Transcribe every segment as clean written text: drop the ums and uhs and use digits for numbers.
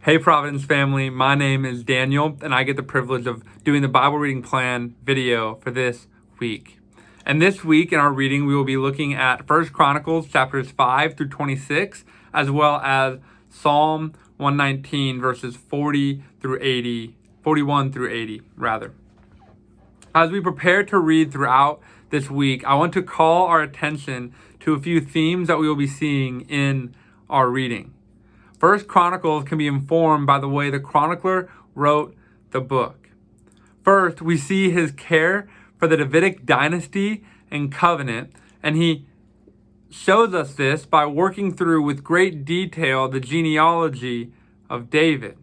Hey Providence family, my name is Daniel and I get the privilege of doing the Bible reading plan video for this week. And this week in our reading, we will be looking at 1 Chronicles chapters 5 through 26, as well as Psalm 119 verses 41 through 80 rather. As we prepare to read throughout this week, I want to call our attention to a few themes that we will be seeing in our reading. First Chronicles can be informed by the way the chronicler wrote the book. First, we see his care for the Davidic dynasty and covenant, and he shows us this by working through with great detail the genealogy of David.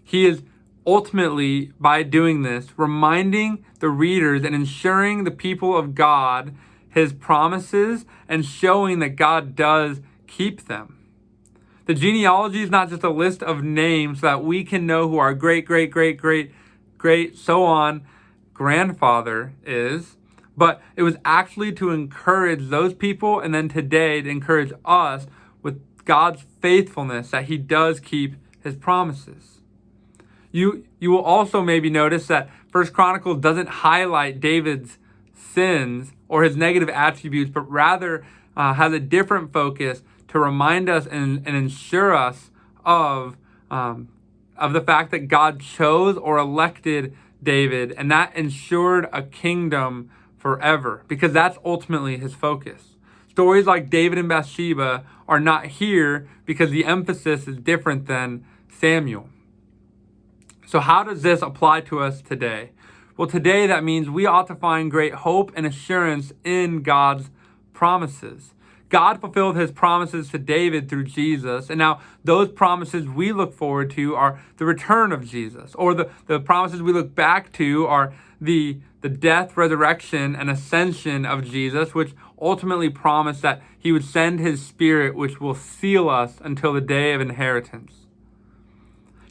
He is ultimately, by doing this, reminding the readers and ensuring the people of God his promises and showing that God does keep them. The genealogy is not just a list of names so that we can know who our great, so on grandfather is, but it was actually to encourage those people and then today to encourage us with God's faithfulness that he does keep his promises. You will also maybe notice that 1 Chronicles doesn't highlight David's sins or his negative attributes, but rather has a different focus to remind us and ensure us of the fact that God chose or elected David, and that ensured a kingdom forever, because that's ultimately his focus. Stories like David and Bathsheba are not here because the emphasis is different than Samuel. So how does this apply to us today? Well, today that means we ought to find great hope and assurance in God's promises. God fulfilled his promises to David through Jesus, and now those promises we look forward to are the return of Jesus, or the promises we look back to are the death, resurrection, and ascension of Jesus, which ultimately promised that he would send his Spirit, which will seal us until the day of inheritance.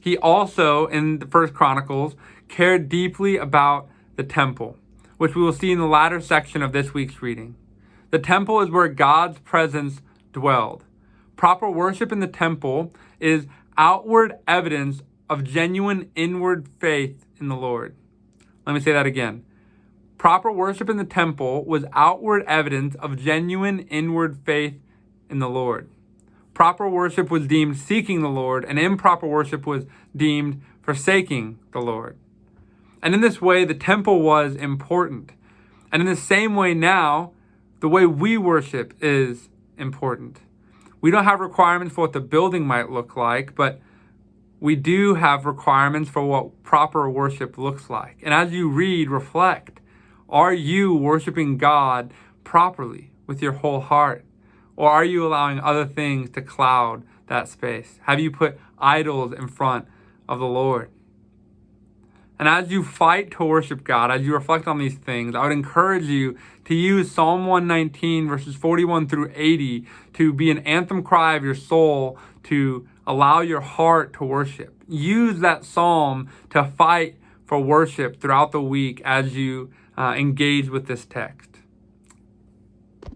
He also, in the First Chronicles, cared deeply about the temple, which we will see in the latter section of this week's reading. The temple is where God's presence dwelled. Proper worship in the temple is outward evidence of genuine inward faith in the Lord. Let me say that again. Proper worship in the temple was outward evidence of genuine inward faith in the Lord. Proper worship was deemed seeking the Lord, and improper worship was deemed forsaking the Lord. And in this way, the temple was important. And in the same way now, the way we worship is important. We don't have requirements for what the building might look like, but we do have requirements for what proper worship looks like. And as you read, reflect. Are you worshiping God properly with your whole heart? Or are you allowing other things to cloud that space? Have you put idols in front of the Lord? And as you fight to worship God, as you reflect on these things, I would encourage you to use Psalm 119 verses 41 through 80 to be an anthem cry of your soul to allow your heart to worship. Use that psalm to fight for worship throughout the week as you engage with this text.